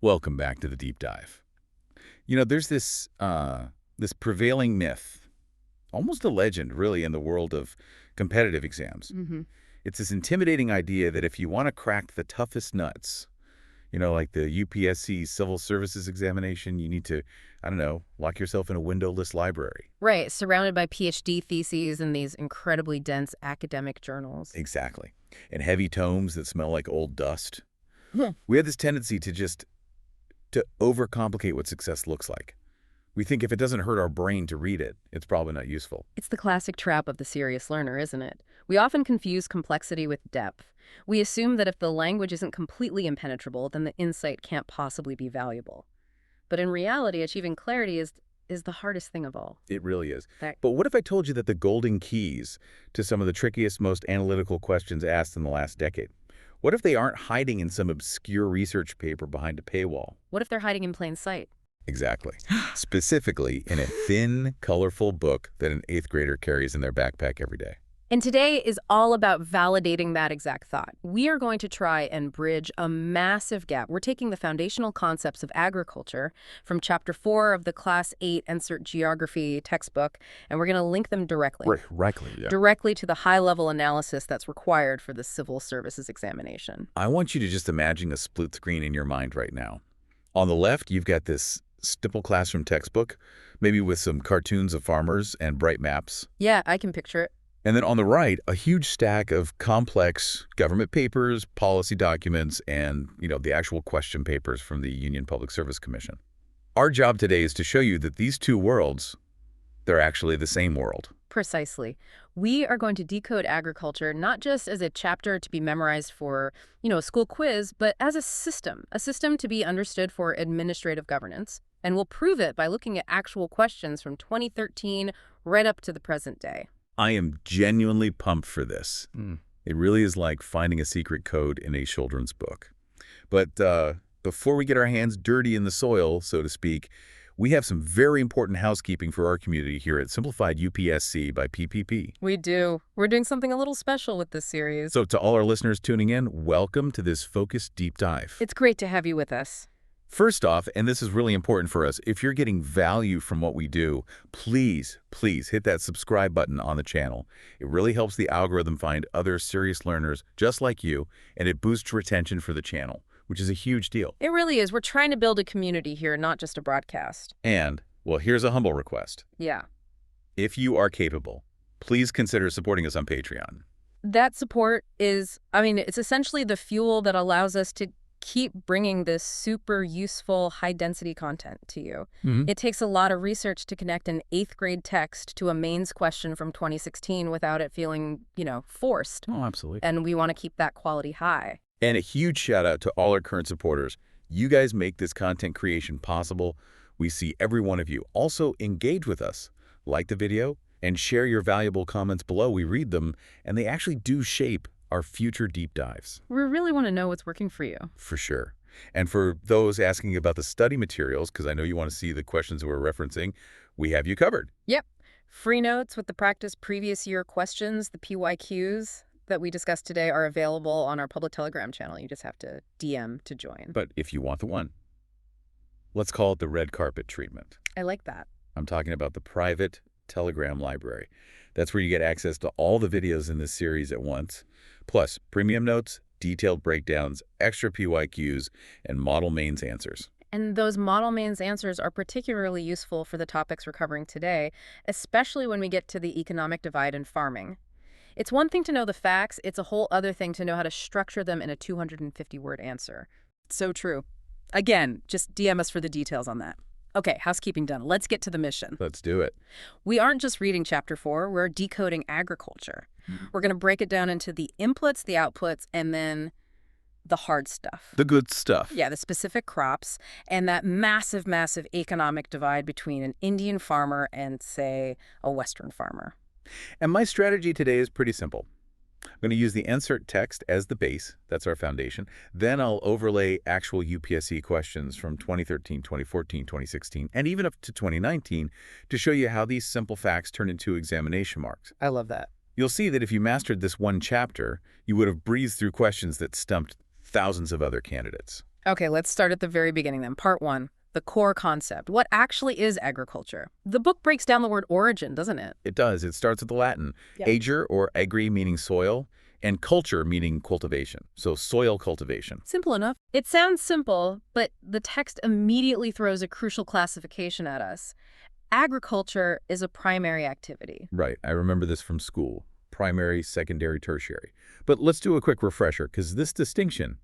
Welcome back to the deep dive. You know, there's this prevailing myth, almost a legend, really, in the world of competitive exams. It's this intimidating idea that if you want to crack the toughest nuts, like the UPSC Civil Services examination, you need to, I don't know, lock yourself in a windowless library. Right, surrounded by PhD theses and these incredibly dense academic journals. Exactly. And heavy tomes that smell like old dust. We have this tendency to overcomplicate what success looks like. We think if it doesn't hurt our brain to read it, it's probably not useful. It's the classic trap of the serious learner, isn't it? We often confuse complexity with depth. We assume that if the language isn't completely impenetrable, then the insight can't possibly be valuable. But in reality, achieving clarity is the hardest thing of all. It really is. But what if I told you that the golden keys to some of the trickiest, most analytical questions asked in the last decade? What if they aren't hiding in some obscure research paper behind a paywall? What if they're hiding in plain sight? Exactly. Specifically in a thin, colorful book that an 8th grader carries in their backpack every day. And today is all about validating that exact thought. We are going to try and bridge a massive gap. We're taking the foundational concepts of agriculture from Chapter 4 of the Class 8 NCERT Geography textbook, and we're going to link them directly to the high-level analysis that's required for the civil services examination. I want you to just imagine a split screen in your mind right now. On the left, you've got this simple classroom textbook, maybe with some cartoons of farmers and bright maps. Yeah, I can picture it. And then on the right, a huge stack of complex government papers, policy documents, and, the actual question papers from the Union Public Service Commission. Our job today is to show you that these two worlds, they're actually the same world. Precisely. We are going to decode agriculture not just as a chapter to be memorized for, a school quiz, but as a system to be understood for administrative governance. And we'll prove it by looking at actual questions from 2013 right up to the present day. I am genuinely pumped for this. It really is like finding a secret code in a children's book. But before we get our hands dirty in the soil, so to speak, we have some very important housekeeping for our community here at Simplified UPSC by PPP. We do. We're doing something a little special with this series. So to all our listeners tuning in, welcome to this focused deep dive. It's great to have you with us. First off, and this is really important for us, if you're getting value from what we do, please hit that subscribe button on the channel. It really helps the algorithm find other serious learners just like you, and it boosts retention for the channel, which is a huge deal. It really is. We're trying to build a community here, not just a broadcast. And, well, here's a humble request. Yeah. If you are capable, please consider supporting us on Patreon. That support is, it's essentially the fuel that allows us to keep bringing this super useful high-density content to you. It takes a lot of research to connect an 8th grade text to a mains question from 2016 without it feeling, forced. Oh, absolutely. And we want to keep that quality high. And a huge shout out to all our current supporters. You guys make this content creation possible. We see every one of you. Also, engage with us. Like the video and share your valuable comments below. We read them, and they actually do shape our future deep dives. We really want to know what's working for you. For sure. And for those asking about the study materials, because I know you want to see the questions that we're referencing, we have you covered. Yep. Free notes with the practice previous year questions, the PYQs that we discussed today are available on our public Telegram channel. You just have to DM to join. But if you want the one, let's call it the red carpet treatment. I like that. I'm talking about the private Telegram library. That's where you get access to all the videos in this series at once, plus premium notes, detailed breakdowns, extra PYQs, and model mains answers. And those model mains answers are particularly useful for the topics we're covering today, especially when we get to the economic divide in farming. It's one thing to know the facts, it's a whole other thing to know how to structure them in a 250-word answer. So true. Again, just DM us for the details on that. Okay, housekeeping done. Let's get to the mission. Let's do it. We aren't just reading Chapter 4, we're decoding agriculture. We're going to break it down into the inputs, the outputs, and then the hard stuff. The good stuff. Yeah, the specific crops, and that massive, massive economic divide between an Indian farmer and, say, a Western farmer. And my strategy today is pretty simple. I'm going to use the NCERT text as the base. That's our foundation. Then I'll overlay actual UPSC questions from 2013, 2014, 2016, and even up to 2019 to show you how these simple facts turn into examination marks. I love that. You'll see that if you mastered this one chapter, you would have breezed through questions that stumped thousands of other candidates. Okay, let's start at the very beginning then. Part 1, the core concept. What actually is agriculture? The book breaks down the word origin, doesn't it? It does. It starts with the Latin. Yeah. Ager, or agri, meaning soil, and culture, meaning cultivation. So soil cultivation. Simple enough. It sounds simple, but the text immediately throws a crucial classification at us. Agriculture is a primary activity. Right. I remember this from school. Primary, secondary, tertiary. But let's do a quick refresher, because this distinction,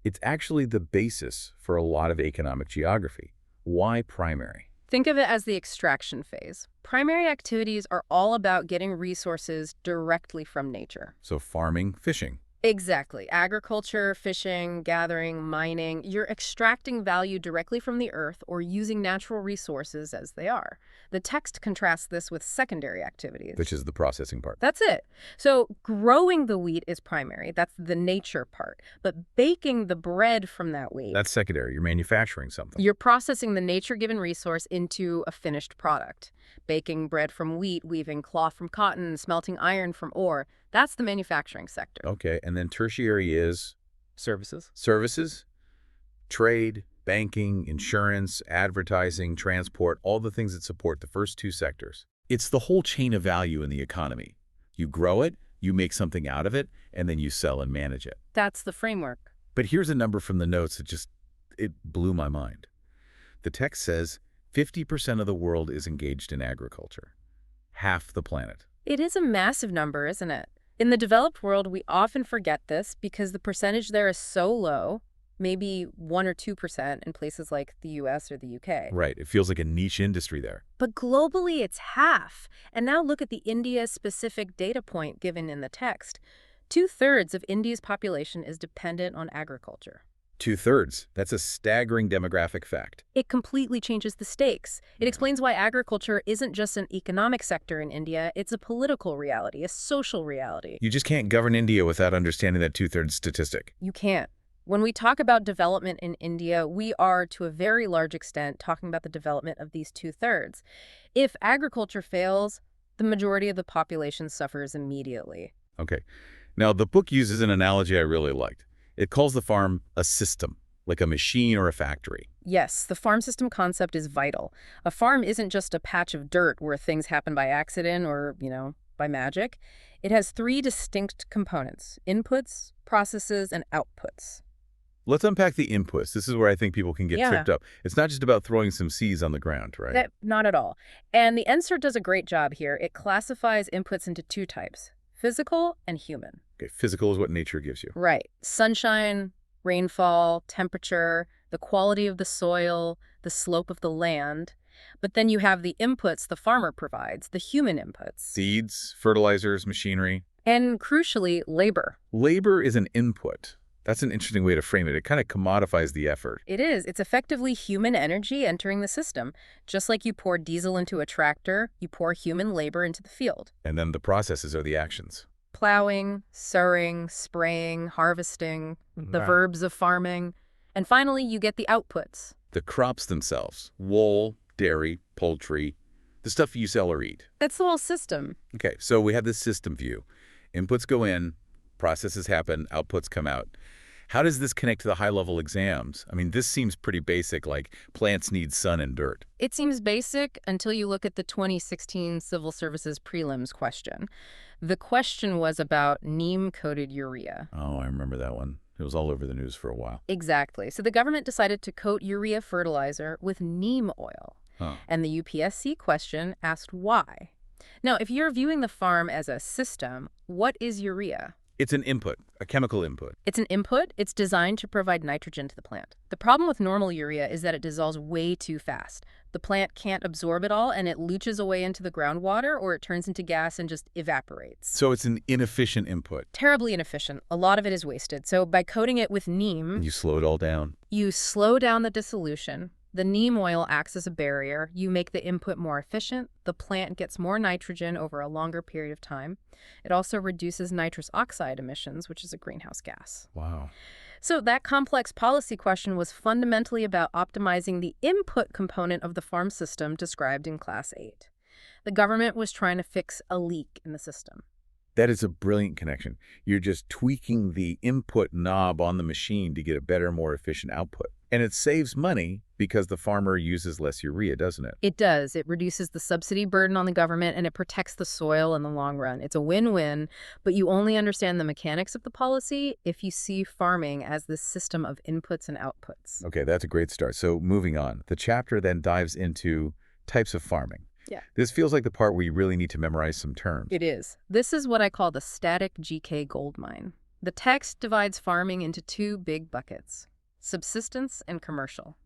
it's actually the basis for a lot of economic geography. Why primary? Think of it as the extraction phase. Primary activities are all about getting resources directly from nature. So farming, fishing. Exactly. Agriculture, fishing, gathering, mining. You're extracting value directly from the earth or using natural resources as they are. The text contrasts this with secondary activities. Which is the processing part. That's it. So growing the wheat is primary. That's the nature part. But baking the bread from that wheat, That's secondary. You're manufacturing something. you're processing the nature-given resource into a finished product. Baking bread from wheat, weaving cloth from cotton, smelting iron from ore. That's the manufacturing sector. Okay, and then tertiary is Services? services, trade, banking, insurance, advertising, transport, all the things that support the first two sectors. It's the whole chain of value in the economy. You grow it, you make something out of it, and then you sell and manage it. That's the framework. But here's a number from the notes that it blew my mind. The text says 50% of the world is engaged in agriculture. Half the planet. It is a massive number, isn't it? In the developed world, we often forget this because the percentage there is so low, maybe 1 or 2% in places like the US or the UK. Right, it feels like a niche industry there. But globally, it's half. And now look at the India-specific data point given in the text. 2/3 of India's population is dependent on agriculture. 2/3. That's a staggering demographic fact. It completely changes the stakes. It explains why agriculture isn't just an economic sector in India, it's a political reality, a social reality. You just can't govern India without understanding that 2/3 statistic. You can't. When we talk about development in India, we are, to a very large extent, talking about the development of these 2/3. If agriculture fails, the majority of the population suffers immediately. Okay. Now, the book uses an analogy I really liked. It calls the farm a system, like a machine or a factory. Yes, the farm system concept is vital. A farm isn't just a patch of dirt where things happen by accident or, by magic. It has 3 distinct components: inputs, processes, and outputs. Let's unpack the inputs. This is where I think people can get tripped up. It's not just about throwing some seeds on the ground, right? Not at all. And the NCERT does a great job here. It classifies inputs into 2 types: physical and human. Okay, physical is what nature gives you. Right. Sunshine, rainfall, temperature, the quality of the soil, the slope of the land. But then you have the inputs the farmer provides, the human inputs. Seeds, fertilizers, machinery. And crucially, labor. Labor is an input. That's an interesting way to frame it. It kind of commodifies the effort. It is. It's effectively human energy entering the system. Just like you pour diesel into a tractor, you pour human labor into the field. And then the processes are the actions. Plowing, sowing, spraying, harvesting, the verbs of farming. And finally, you get the outputs. The crops themselves: wool, dairy, poultry, the stuff you sell or eat. That's the whole system. Okay, so we have this system view. Inputs go in, processes happen, outputs come out. How does this connect to the high-level exams? I mean, this seems pretty basic, like plants need sun and dirt. It seems basic until you look at the 2016 Civil Services prelims question. The question was about Neem-Coated urea. Oh, I remember that one. It was all over the news for a while. Exactly. So the government decided to coat urea fertilizer with neem oil. And the UPSC question asked why. Now, if you're viewing the farm as a system, what is urea? It's an input, a chemical input. It's an input. It's designed to provide nitrogen to the plant. The problem with normal urea is that it dissolves way too fast. The plant can't absorb it all, and it leaches away into the groundwater, or it turns into gas and just evaporates. So it's an inefficient input. Terribly inefficient. A lot of it is wasted. So by coating it with neem, You slow it all down. you slow down the dissolution. The neem oil acts as a barrier. You make the input more efficient. The plant gets more nitrogen over a longer period of time. It also reduces nitrous oxide emissions, which is a greenhouse gas. Wow. So that complex policy question was fundamentally about optimizing the input component of the farm system described in Class 8. The government was trying to fix a leak in the system. That is a brilliant connection. You're just tweaking the input knob on the machine to get a better, more efficient output. And it saves money because the farmer uses less urea, doesn't it? It does. It reduces the subsidy burden on the government, and it protects the soil in the long run. It's a win-win, but you only understand the mechanics of the policy if you see farming as this system of inputs and outputs. Okay, that's a great start. So moving on, the chapter then dives into types of farming. Yeah. This feels like the part where you really need to memorize some terms. It is. This is what I call the static GK goldmine. The text divides farming into two big buckets: subsistence and commercial.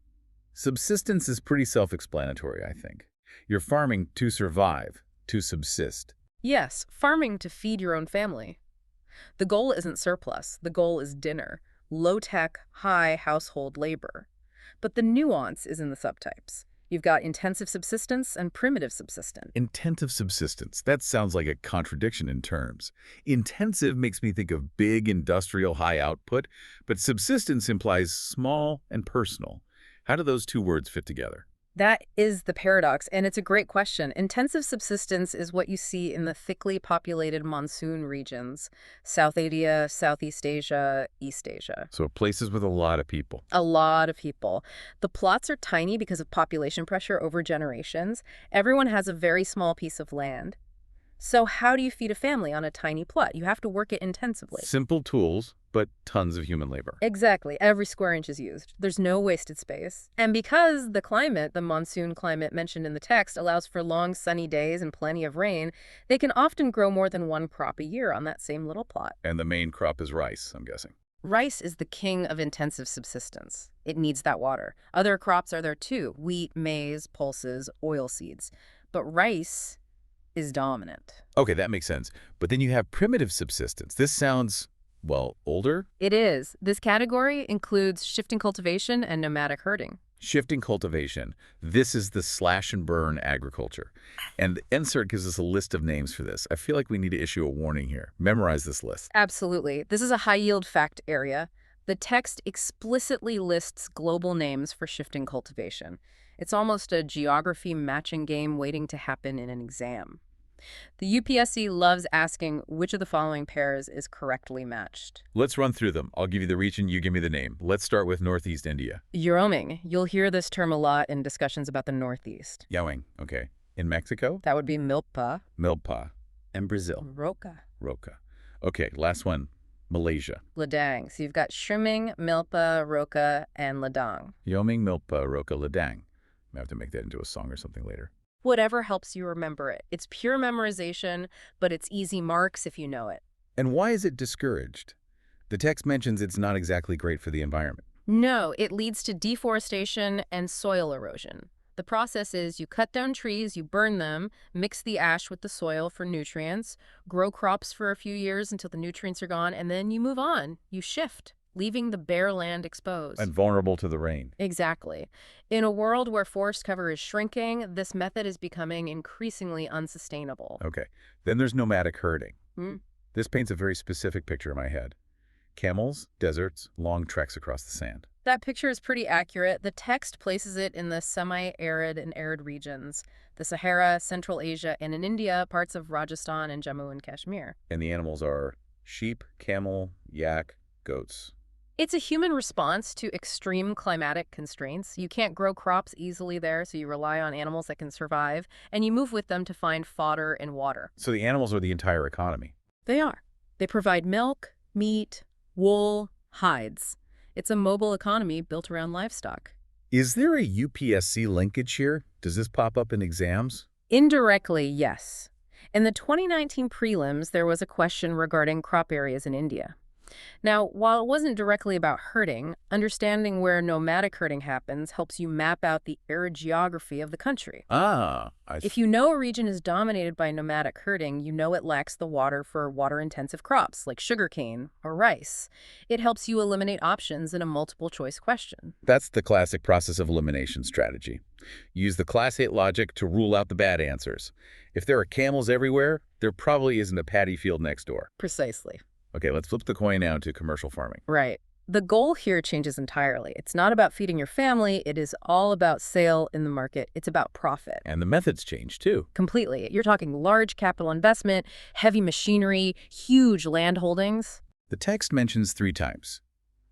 Subsistence is pretty self-explanatory, I think. You're farming to survive, to subsist. Yes, farming to feed your own family. The goal isn't surplus. The goal is dinner. Low-tech, high household labor. But the nuance is in the subtypes. You've got intensive subsistence and primitive subsistence. Intensive subsistence. That sounds like a contradiction in terms. Intensive makes me think of big industrial high output, but subsistence implies small and personal. How do those two words fit together? That is the paradox, and it's a great question. Intensive subsistence is what you see in the thickly populated monsoon regions: South Asia, Southeast Asia, East Asia. So places with a lot of people. A lot of people. The plots are tiny because of population pressure over generations. Everyone has a very small piece of land. So how do you feed a family on a tiny plot? You have to work it intensively. Simple tools, but tons of human labor. Exactly. Every square inch is used. There's no wasted space. And because the climate, the monsoon climate mentioned in the text, allows for long sunny days and plenty of rain, they can often grow more than one crop a year on that same little plot. And the main crop is rice, I'm guessing. Rice is the king of intensive subsistence. It needs that water. Other crops are there too: wheat, maize, pulses, oilseeds. But rice is dominant. Okay, that makes sense. But then you have primitive subsistence. This sounds, well, older? It is. This category includes shifting cultivation and nomadic herding. Shifting cultivation. This is the slash and burn agriculture. And NCERT gives us a list of names for this. I feel like we need to issue a warning here. Memorize this list. Absolutely. This is a high-yield fact area. The text explicitly lists global names for shifting cultivation. It's almost a geography matching game waiting to happen in an exam. The UPSC loves asking which of the following pairs is correctly matched. Let's run through them. I'll give you the region, you give me the name. Let's start with Northeast India. Wyoming. You'll hear this term a lot in discussions about the Northeast. Yawing, okay. In Mexico? That would be milpa. Milpa. And Brazil? Roca. Roca. Okay, last one. Malaysia. Ladang. So you've got shrimming, milpa, roca, and ladang. Wyoming, Milpa, Roca, Ladang. I have to make that into a song or something later. Whatever helps you remember it. It's pure memorization, but it's easy marks if you know it. And why is it discouraged? The text mentions it's not exactly great for the environment. No, it leads to deforestation and soil erosion. The process is you cut down trees, you burn them, mix the ash with the soil for nutrients, grow crops for a few years until the nutrients are gone, and then you move on. You shift, leaving the bare land exposed. And vulnerable to the rain. Exactly. In a world where forest cover is shrinking, this method is becoming increasingly unsustainable. Okay. Then there's nomadic herding. Hmm. This paints a very specific picture in my head. Camels, deserts, long treks across the sand. That picture is pretty accurate. The text places it in the semi-arid and arid regions, the Sahara, Central Asia, and in India, parts of Rajasthan and Jammu and Kashmir. And the animals are sheep, camel, yak, goats. It's a human response to extreme climatic constraints. You can't grow crops easily there, so you rely on animals that can survive, and you move with them to find fodder and water. So the animals are the entire economy. They are. They provide milk, meat, wool, hides. It's a mobile economy built around livestock. Is there a UPSC linkage here? Does this pop up in exams? Indirectly, yes. In the 2019 prelims, there was a question regarding crop areas in India. Now, while it wasn't directly about herding, understanding where nomadic herding happens helps you map out the arid geography of the country. If you know a region is dominated by nomadic herding, you know it lacks the water for water-intensive crops like sugarcane or rice. It helps you eliminate options in a multiple-choice question. That's the classic process of elimination strategy. Use the Class 8 logic to rule out the bad answers. If there are camels everywhere, there probably isn't a paddy field next door. Precisely. Okay, let's flip the coin now to commercial farming. Right. The goal here changes entirely. It's not about feeding your family. It is all about sale in the market. It's about profit. And the methods change, too. Completely. You're talking large capital investment, heavy machinery, huge land holdings. The text mentions 3 types: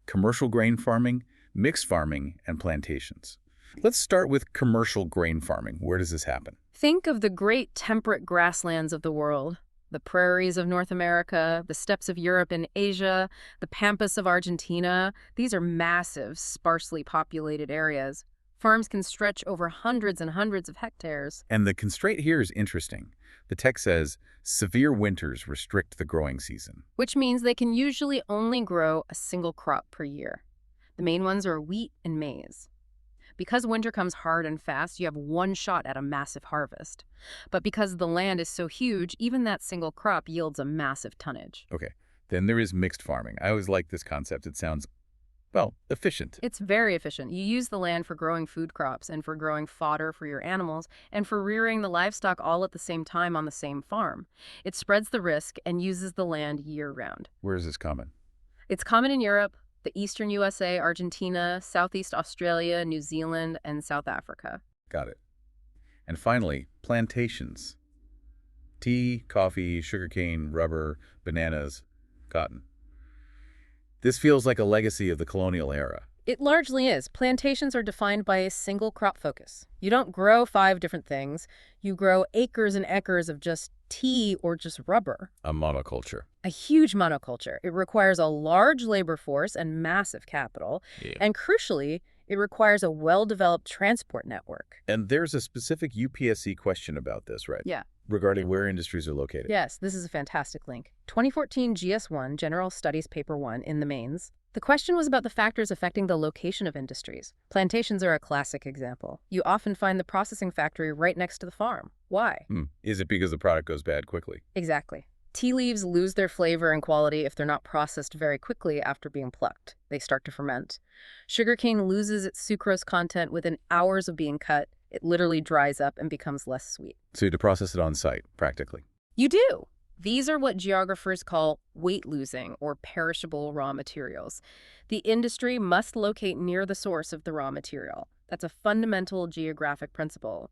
commercial grain farming, mixed farming, and plantations. Let's start with commercial grain farming. Where does this happen? Think of the great temperate grasslands of the world. The prairies of North America, the steppes of Europe and Asia, the pampas of Argentina. These are massive, sparsely populated areas. Farms can stretch over hundreds and hundreds of hectares. And the constraint here is interesting. The text says, severe winters restrict the growing season. Which means they can usually only grow a single crop per year. The main ones are wheat and maize. Because winter comes hard and fast, you have one shot at a massive harvest. But because the land is so huge, even that single crop yields a massive tonnage. Okay, then there is mixed farming. I always like this concept. It sounds, well, efficient. It's very efficient. You use the land for growing food crops and for growing fodder for your animals and for rearing the livestock all at the same time on the same farm. It spreads the risk and uses the land year-round. Where is this common? It's common in Europe, the eastern USA, Argentina, Southeast Australia, New Zealand, and South Africa. Got it. And finally, plantations. Tea, coffee, sugarcane, rubber, bananas, cotton. This feels like a legacy of the colonial era. It largely is. Plantations are defined by a single crop focus. You don't grow 5 different things. You grow acres and acres of just tea or just rubber. A monoculture. A huge monoculture. It requires a large labor force and massive capital. Yeah. And crucially, it requires a well-developed transport network. And there's a specific UPSC question about this, right? Yeah. Regarding where industries are located. Yes, this is a fantastic link. 2014 GS1, General Studies Paper 1 in the mains. The question was about the factors affecting the location of industries. Plantations are a classic example. You often find the processing factory right next to the farm. Why? Is it because the product goes bad quickly? Exactly. Tea leaves lose their flavor and quality if they're not processed very quickly after being plucked. They start to ferment. Sugarcane loses its sucrose content within hours of being cut. It literally dries up and becomes less sweet. So you have to process it on site, practically. You do. These are what geographers call weight-losing or perishable raw materials. The industry must locate near the source of the raw material. That's a fundamental geographic principle.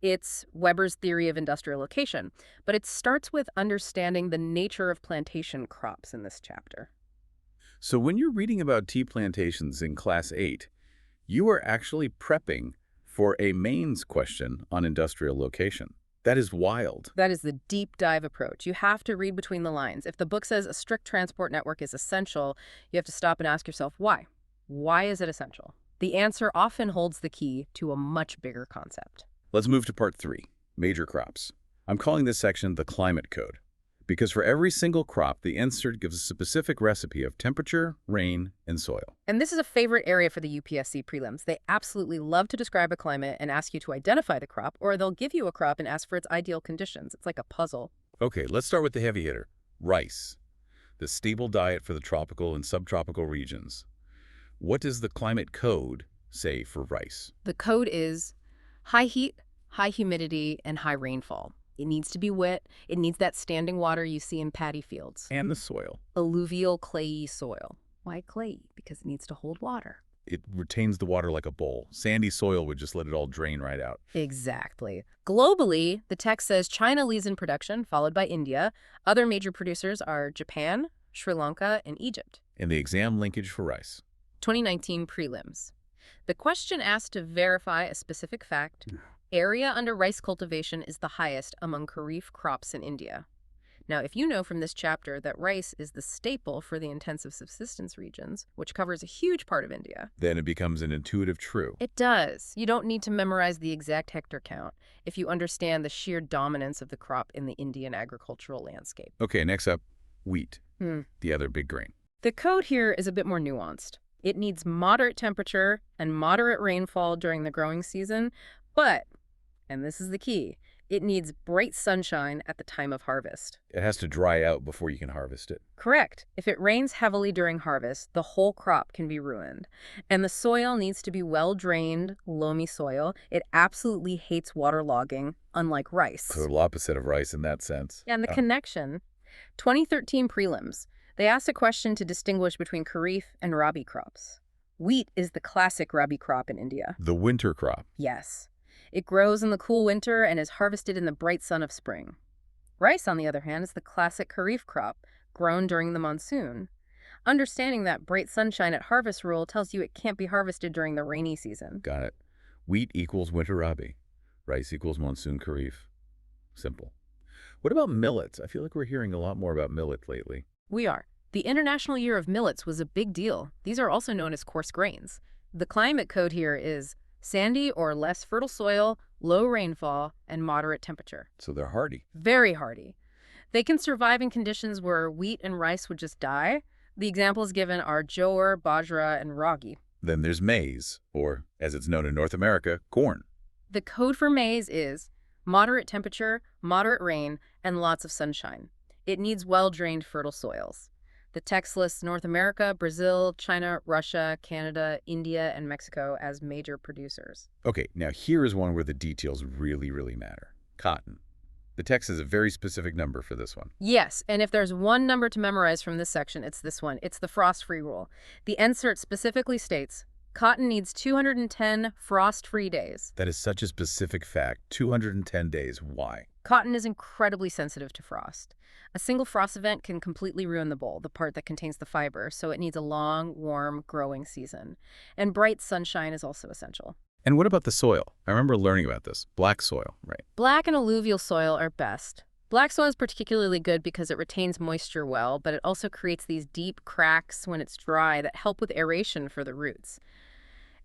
It's Weber's theory of industrial location, but it starts with understanding the nature of plantation crops in this chapter. So when you're reading about tea plantations in Class 8, you are actually prepping for a mains question on industrial location. That is wild. That is the deep dive approach. You have to read between the lines. If the book says a strict transport network is essential, you have to stop and ask yourself, why? Why is it essential? The answer often holds the key to a much bigger concept. Let's move to part 3, major crops. I'm calling this section the climate code, because for every single crop, the NCERT gives a specific recipe of temperature, rain, and soil. And this is a favorite area for the UPSC prelims. They absolutely love to describe a climate and ask you to identify the crop, or they'll give you a crop and ask for its ideal conditions. It's like a puzzle. Okay, let's start with the heavy hitter, rice, the stable diet for the tropical and subtropical regions. What does the climate code say for rice? The code is high heat, high humidity, and high rainfall. It needs to be wet. It needs that standing water you see in paddy fields. And the soil. Alluvial, clayey soil. Why clayey? Because it needs to hold water. It retains the water like a bowl. Sandy soil would just let it all drain right out. Exactly. Globally, the text says China leads in production, followed by India. Other major producers are Japan, Sri Lanka, and Egypt. And the exam linkage for rice. 2019 prelims. The question asked to verify a specific fact. Area under rice cultivation is the highest among kharif crops in India. Now, if you know from this chapter that rice is the staple for the intensive subsistence regions, which covers a huge part of India, then it becomes an intuitive true. It does. You don't need to memorize the exact hectare count if you understand the sheer dominance of the crop in the Indian agricultural landscape. Okay, next up, wheat, the other big grain. The code here is a bit more nuanced. It needs moderate temperature and moderate rainfall during the growing season, but, and this is the key, it needs bright sunshine at the time of harvest. It has to dry out before you can harvest it. Correct. If it rains heavily during harvest, the whole crop can be ruined. And the soil needs to be well-drained, loamy soil. It absolutely hates waterlogging, unlike rice. Total opposite of rice in that sense. And the connection, 2013 prelims. They asked a question to distinguish between Kharif and Rabi crops. Wheat is the classic Rabi crop in India. The winter crop. Yes. It grows in the cool winter and is harvested in the bright sun of spring. Rice, on the other hand, is the classic Kharif crop, grown during the monsoon. Understanding that bright sunshine at harvest rule tells you it can't be harvested during the rainy season. Got it. Wheat equals winter Rabi. Rice equals monsoon Kharif. Simple. What about millets? I feel like we're hearing a lot more about millet lately. We are. The International Year of Millets was a big deal. These are also known as coarse grains. The climate code here is sandy or less fertile soil, low rainfall, and moderate temperature. So they're hardy. Very hardy. They can survive in conditions where wheat and rice would just die. The examples given are jowar, bajra, and ragi. Then there's maize, or, as it's known in North America, corn. The code for maize is moderate temperature, moderate rain, and lots of sunshine. It needs well-drained fertile soils. The text lists North America, Brazil, China, Russia, Canada, India, and Mexico as major producers. Okay, now here is one where the details really, really matter. Cotton. The text has a very specific number for this one. Yes, and if there's one number to memorize from this section, it's this one. It's the frost-free rule. The NCERT specifically states, cotton needs 210 frost-free days. That is such a specific fact. 210 days. Why? Cotton is incredibly sensitive to frost. A single frost event can completely ruin the boll, the part that contains the fiber, so it needs a long, warm, growing season. And bright sunshine is also essential. And what about the soil? I remember learning about this. Black soil, right? Black and alluvial soil are best. Black soil is particularly good because it retains moisture well, but it also creates these deep cracks when it's dry that help with aeration for the roots.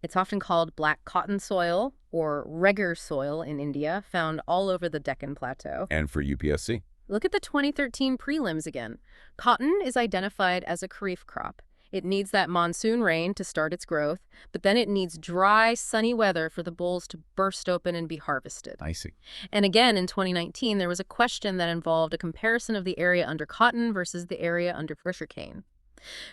It's often called black cotton soil or regur soil in India, found all over the Deccan Plateau. And for UPSC. Look at the 2013 prelims again. Cotton is identified as a Kharif crop. It needs that monsoon rain to start its growth, but then it needs dry, sunny weather for the bolls to burst open and be harvested. I see. And again, in 2019, there was a question that involved a comparison of the area under cotton versus the area under sugarcane.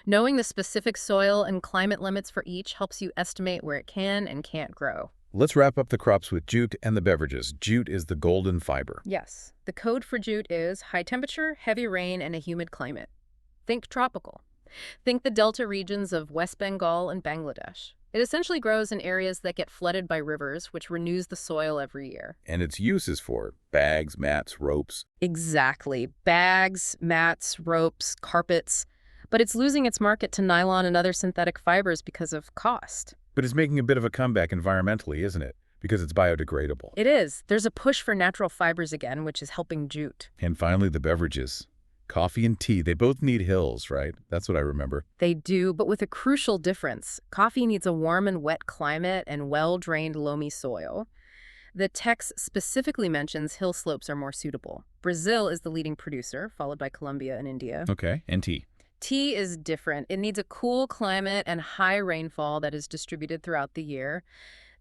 Knowing the specific soil and climate limits for each helps you estimate where it can and can't grow. Let's wrap up the crops with jute and the beverages. Jute is the golden fiber. Yes. The code for jute is high temperature, heavy rain, and a humid climate. Think tropical. Think the delta regions of West Bengal and Bangladesh. It essentially grows in areas that get flooded by rivers, which renews the soil every year. And its use is for bags, mats, ropes. Exactly. Bags, mats, ropes, carpets. But it's losing its market to nylon and other synthetic fibers because of cost. But it's making a bit of a comeback environmentally, isn't it? Because it's biodegradable. It is. There's a push for natural fibers again, which is helping jute. And finally, the beverages. Coffee and tea, they both need hills, right? That's what I remember. They do, but with a crucial difference. Coffee needs a warm and wet climate and well-drained loamy soil. The text specifically mentions hill slopes are more suitable. Brazil is the leading producer, followed by Colombia and India. Okay, and tea. Tea is different. It needs a cool climate and high rainfall that is distributed throughout the year.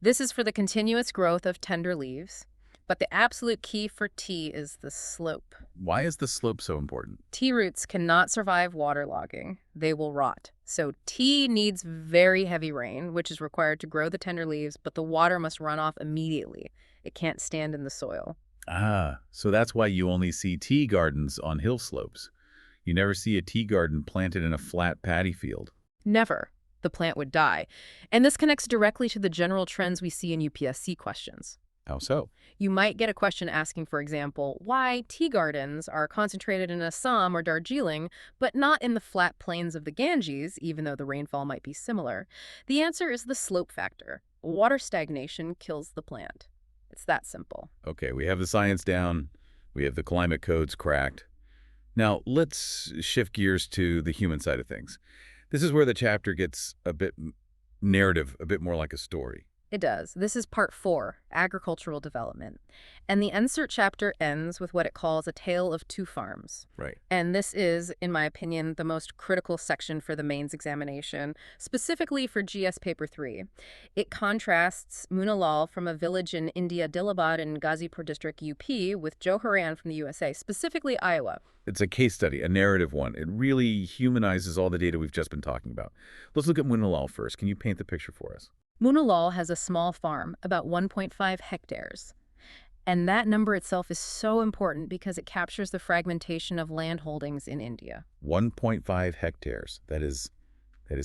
This is for the continuous growth of tender leaves. But the absolute key for tea is the slope. Why is the slope so important? Tea roots cannot survive waterlogging. They will rot. So tea needs very heavy rain, which is required to grow the tender leaves, but the water must run off immediately. It can't stand in the soil. Ah, so that's why you only see tea gardens on hill slopes. You never see a tea garden planted in a flat paddy field. Never. The plant would die. And this connects directly to the general trends we see in UPSC questions. How so? You might get a question asking, for example, why tea gardens are concentrated in Assam or Darjeeling, but not in the flat plains of the Ganges, even though the rainfall might be similar. The answer is the slope factor. Water stagnation kills the plant. It's that simple. Okay, we have the science down. We have the climate codes cracked. Now, let's shift gears to the human side of things. This is where the chapter gets a bit narrative, a bit more like a story. It does. This is part 4, agricultural development. And the NCERT chapter ends with what it calls a tale of two farms. Right. And this is, in my opinion, the most critical section for the mains examination, specifically for GS Paper 3. It contrasts Munna from a village in India, Dilibad in Ghazipur district, UP, with Joe Horan from the USA, specifically Iowa. It's a case study, a narrative one. It really humanizes all the data we've just been talking about. Let's look at Munna first. Can you paint the picture for us? Munna has a small farm, about 1.5 hectares. And that number itself is so important because it captures the fragmentation of land holdings in India. 1.5 hectares. That is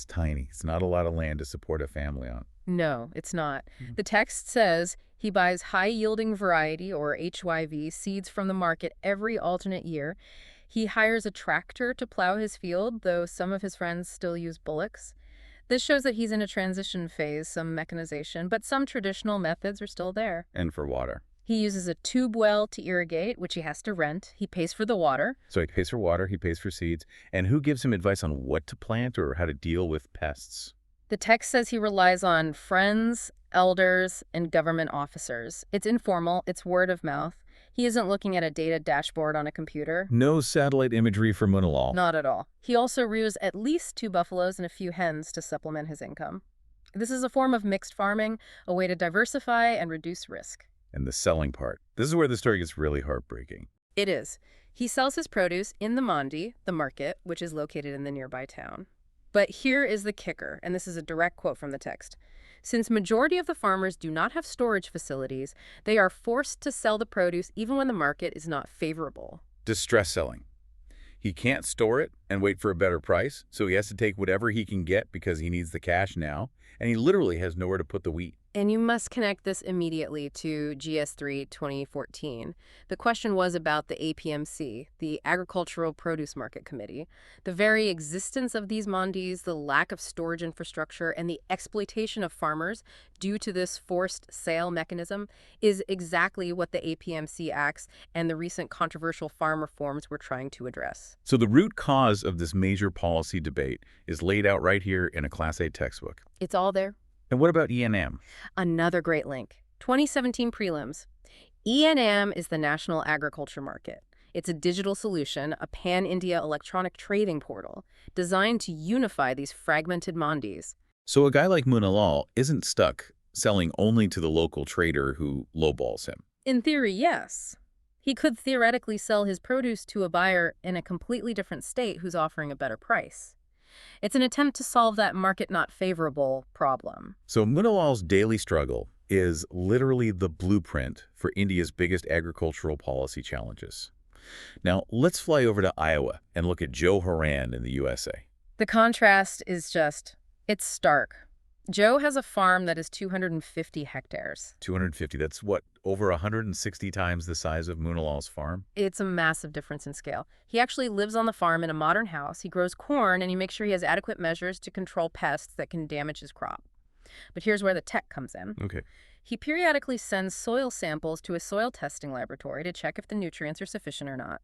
tiny. It's not a lot of land to support a family on. No, it's not. The text says he buys high-yielding variety, or HYV, seeds from the market every alternate year. He hires a tractor to plow his field, though some of his friends still use bullocks. This shows that he's in a transition phase, some mechanization, but some traditional methods are still there. And for water. He uses a tube well to irrigate, which he has to rent. He pays for the water. So he pays for water, he pays for seeds. And who gives him advice on what to plant or how to deal with pests? The text says he relies on friends, elders, and government officers. It's informal, it's word of mouth. He isn't looking at a data dashboard on a computer. No satellite imagery for Munna. Not at all. He also rears at least 2 buffaloes and a few hens to supplement his income. This is a form of mixed farming, a way to diversify and reduce risk. And the selling part. This is where the story gets really heartbreaking. It is. He sells his produce in the mandi, the market, which is located in the nearby town. But here is the kicker, and this is a direct quote from the text. Since majority of the farmers do not have storage facilities, they are forced to sell the produce even when the market is not favorable. Distress selling. He can't store it and wait for a better price, so he has to take whatever he can get because he needs the cash now, and he literally has nowhere to put the wheat. And you must connect this immediately to GS3 2014. The question was about the APMC, the Agricultural Produce Market Committee. The very existence of these mandis, the lack of storage infrastructure, and the exploitation of farmers due to this forced sale mechanism is exactly what the APMC Acts and the recent controversial farm reforms were trying to address. So the root cause of this major policy debate is laid out right here in a Class 8 textbook. It's all there. And what about E&M? Another great link. 2017 prelims. E&M is the National Agriculture Market. It's a digital solution, a pan-India electronic trading portal, designed to unify these fragmented mandis. So a guy like Munna isn't stuck selling only to the local trader who lowballs him. In theory, yes. He could theoretically sell his produce to a buyer in a completely different state who's offering a better price. It's an attempt to solve that market not favorable problem. So Munna's daily struggle is literally the blueprint for India's biggest agricultural policy challenges. Now, let's fly over to Iowa and look at Joe Horan in the USA. The contrast is it's stark. Joe has a farm that is 250 hectares. 250, that's what, over 160 times the size of Munna's farm? It's a massive difference in scale. He actually lives on the farm in a modern house. He grows corn, and he makes sure he has adequate measures to control pests that can damage his crop. But here's where the tech comes in. Okay. He periodically sends soil samples to a soil testing laboratory to check if the nutrients are sufficient or not.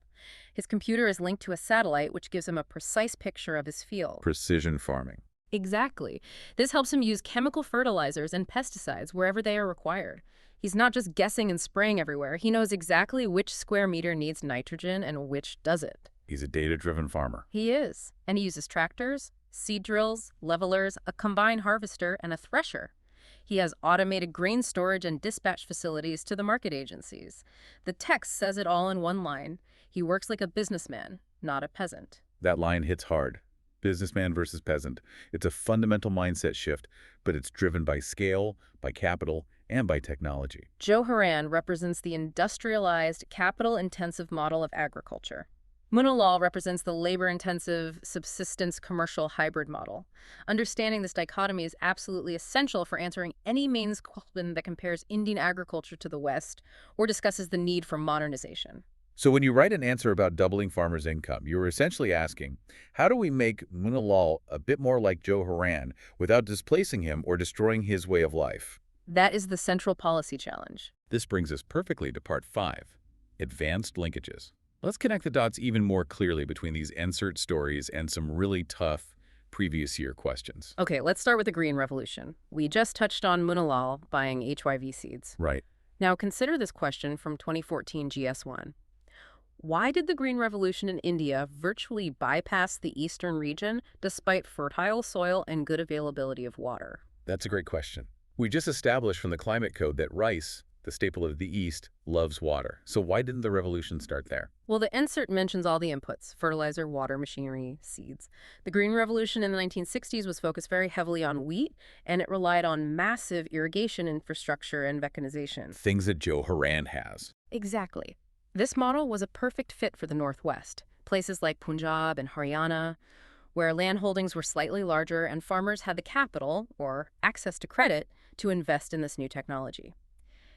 His computer is linked to a satellite, which gives him a precise picture of his field. Precision farming. Exactly. This helps him use chemical fertilizers and pesticides wherever they are required. He's not just guessing and spraying everywhere. He knows exactly which square meter needs nitrogen and which doesn't. He's a data-driven farmer. He is. And he uses tractors, seed drills, levelers, a combine harvester, and a thresher. He has automated grain storage and dispatch facilities to the market agencies. The text says it all in one line. He works like a businessman, not a peasant. That line hits hard. Businessman versus peasant. It's a fundamental mindset shift, but it's driven by scale, by capital, and by technology. Joe Horan represents the industrialized, capital-intensive model of agriculture. Munna represents the labor-intensive, subsistence, commercial hybrid model. Understanding this dichotomy is absolutely essential for answering any mains question that compares Indian agriculture to the West or discusses the need for modernization. So when you write an answer about doubling farmers' income, you're essentially asking, how do we make Munna a bit more like Joe Horan without displacing him or destroying his way of life? That is the central policy challenge. This brings us perfectly to Part 5, Advanced Linkages. Let's connect the dots even more clearly between these NCERT stories and some really tough previous year questions. Okay, let's start with the Green Revolution. We just touched on Munna buying HYV seeds. Right. Now consider this question from 2014 GS1. Why did the Green Revolution in India virtually bypass the eastern region despite fertile soil and good availability of water? That's a great question. We just established from the climate code that rice the staple of the East, loves water. So why didn't the revolution start there? Well, the NCERT mentions all the inputs: fertilizer, water, machinery, seeds. The Green Revolution in the 1960s was focused very heavily on wheat, and it relied on massive irrigation infrastructure and mechanization. Things that Joe Horan has. Exactly. This model was a perfect fit for the Northwest, places like Punjab and Haryana, where land holdings were slightly larger and farmers had the capital, or access to credit, to invest in this new technology.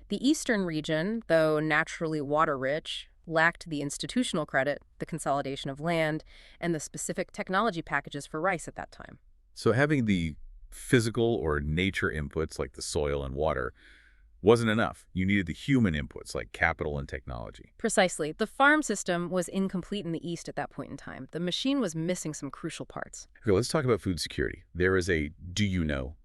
The eastern region, though naturally water-rich, lacked the institutional credit, the consolidation of land, and the specific technology packages for rice at that time. So having the physical or nature inputs like the soil and water wasn't enough. You needed the human inputs like capital and technology. Precisely. The farm system was incomplete in the East at that point in time. The machine was missing some crucial parts. Okay, let's talk about food security. There is a "do you know"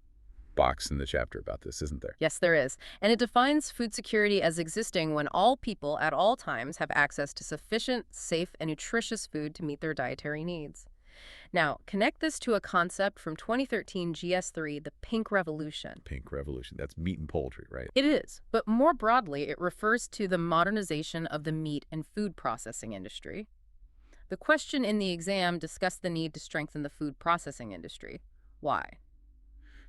box in the chapter about this, isn't there? Yes, there is. And it defines food security as existing when all people at all times have access to sufficient, safe, and nutritious food to meet their dietary needs. Now, connect this to a concept from 2013 GS3, the Pink Revolution. Pink Revolution. That's meat and poultry, right? It is, but more broadly, it refers to the modernization of the meat and food processing industry. The question in the exam discussed the need to strengthen the food processing industry. Why?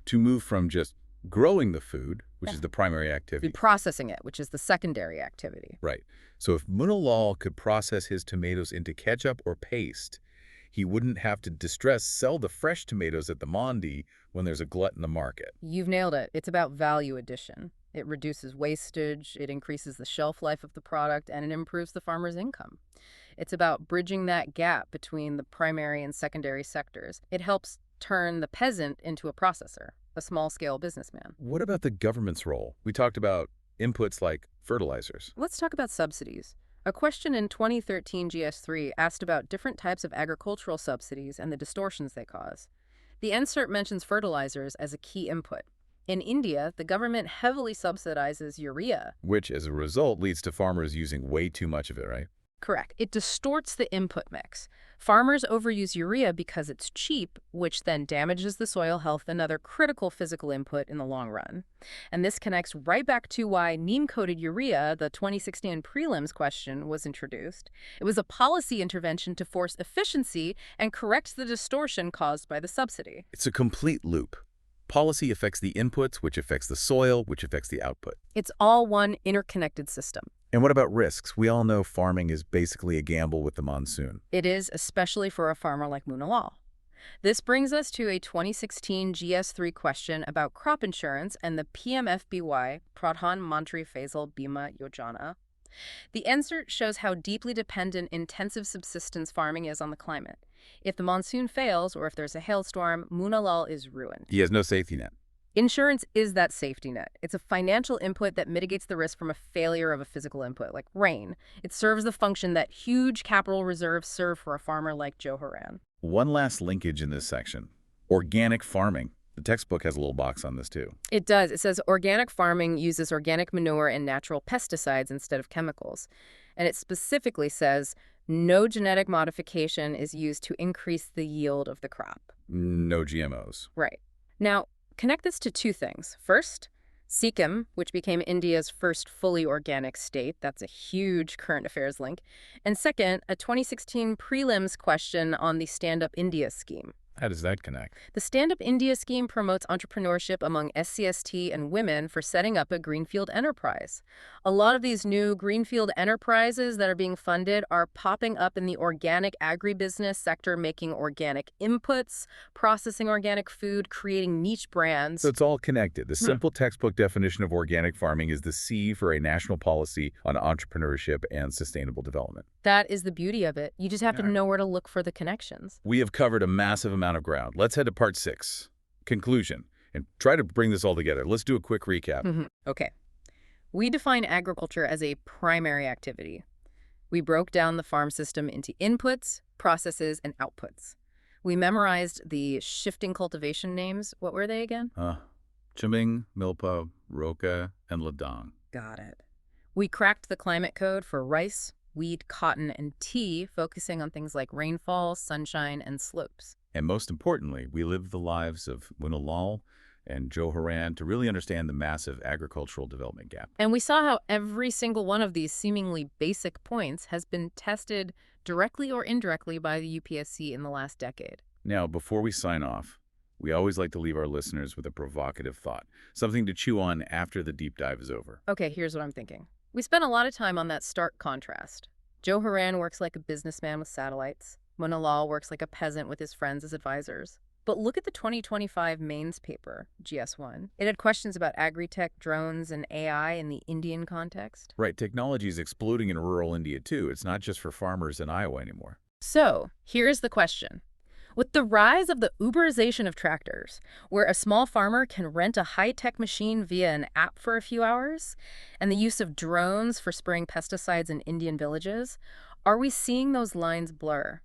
To move from just growing the food, which is the primary activity. Food processing it, which is the secondary activity. Right. So if Munna could process his tomatoes into ketchup or paste, he wouldn't have to sell the fresh tomatoes at the Mandi when there's a glut in the market. You've nailed it. It's about value addition. It reduces wastage, it increases the shelf life of the product, and it improves the farmer's income. It's about bridging that gap between the primary and secondary sectors. It helps turn the peasant into a processor, a small-scale businessman. What about the government's role? We talked about inputs like fertilizers. Let's talk about subsidies. A question in 2013 GS3 asked about different types of agricultural subsidies and the distortions they cause. The NCERT mentions fertilizers as a key input. In India, the government heavily subsidizes urea. Which, as a result, leads to farmers using way too much of it, right? Correct. It distorts the input mix. Farmers overuse urea because it's cheap, which then damages the soil health, another critical physical input in the long run. And this connects right back to why Neem-Coated urea, the 2016 prelims question, was introduced. It was a policy intervention to force efficiency and correct the distortion caused by the subsidy. It's a complete loop. Policy affects the inputs, which affects the soil, which affects the output. It's all one interconnected system. And what about risks? We all know farming is basically a gamble with the monsoon. It is, especially for a farmer like Munna. This brings us to a 2016 GS3 question about crop insurance and the PMFBY, Pradhan Mantri Fasal Bima Yojana. The NCERT shows how deeply dependent intensive subsistence farming is on the climate. If the monsoon fails, or if there's a hailstorm, Munna is ruined. He has no safety net. Insurance is that safety net. It's a financial input that mitigates the risk from a failure of a physical input, like rain. It serves the function that huge capital reserves serve for a farmer like Joe Horan. One last linkage in this section. Organic farming. The textbook has a little box on this too. It does. It says organic farming uses organic manure and natural pesticides instead of chemicals. And it specifically says no genetic modification is used to increase the yield of the crop. No GMOs. Right. Now, connect this to two things. First, Sikkim, which became India's first fully organic state. That's a huge current affairs link. And second, a 2016 prelims question on the Stand Up India scheme. How does that connect? The Stand Up India scheme promotes entrepreneurship among SCST and women for setting up a greenfield enterprise. A lot of these new greenfield enterprises that are being funded are popping up in the organic agribusiness sector, making organic inputs, processing organic food, creating niche brands. So it's all connected. The simple textbook definition of organic farming is the C for a national policy on entrepreneurship and sustainable development. That is the beauty of it. You just have to know where to look for the connections. We have covered a massive amount of ground. Let's head to part 6, conclusion, and try to bring this all together. Let's do a quick recap. Okay. We define agriculture as a primary activity. We broke down the farm system into inputs, processes, and outputs. We memorized the shifting cultivation names. What were they again? Chiming, Milpa, Roca, and Ladang. Got it. We cracked the climate code for rice, wheat, cotton, and tea, focusing on things like rainfall, sunshine, and slopes. And most importantly, we lived the lives of Munna and Joe Horan to really understand the massive agricultural development gap. And we saw how every single one of these seemingly basic points has been tested directly or indirectly by the UPSC in the last decade. Now, before we sign off, we always like to leave our listeners with a provocative thought, something to chew on after the deep dive is over. Okay, here's what I'm thinking. We spent a lot of time on that stark contrast. Joe Horan works like a businessman with satellites. Munna works like a peasant with his friends as advisors. But look at the 2025 Maize paper, GS1. It had questions about agri-tech, drones, and AI in the Indian context. Right, technology is exploding in rural India too. It's not just for farmers in Iowa anymore. So, here's the question. With the rise of the Uberization of tractors, where a small farmer can rent a high-tech machine via an app for a few hours, and the use of drones for spraying pesticides in Indian villages, are we seeing those lines blur?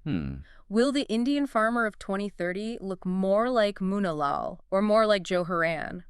Will the Indian farmer of 2030 look more like Munna or more like Joe Horan?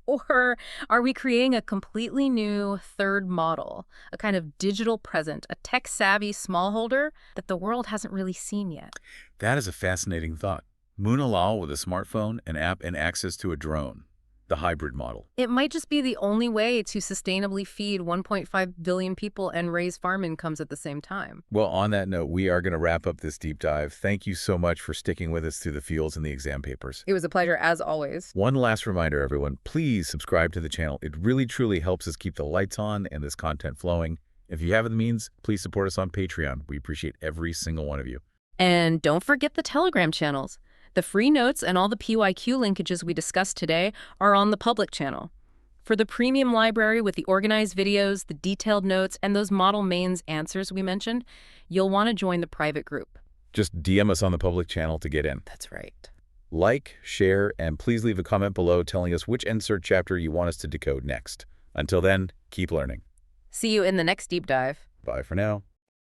Or are we creating a completely new third model, a kind of digital present, a tech-savvy smallholder that the world hasn't really seen yet? That is a fascinating thought. Munna with a smartphone, an app, and access to a drone. The hybrid model. It might just be the only way to sustainably feed 1.5 billion people and raise farm incomes at the same time. Well, on that note, we are going to wrap up this deep dive. Thank you so much for sticking with us through the fields and the exam papers. It was a pleasure, as always. One last reminder, everyone, please subscribe to the channel. It really, truly helps us keep the lights on and this content flowing. If you have the means, please support us on Patreon. We appreciate every single one of you. And don't forget the Telegram channels. The free notes and all the PYQ linkages we discussed today are on the public channel. For the premium library with the organized videos, the detailed notes, and those model mains answers we mentioned, you'll want to join the private group. Just DM us on the public channel to get in. That's right. Like, share, and please leave a comment below telling us which NCERT chapter you want us to decode next. Until then, keep learning. See you in the next deep dive. Bye for now.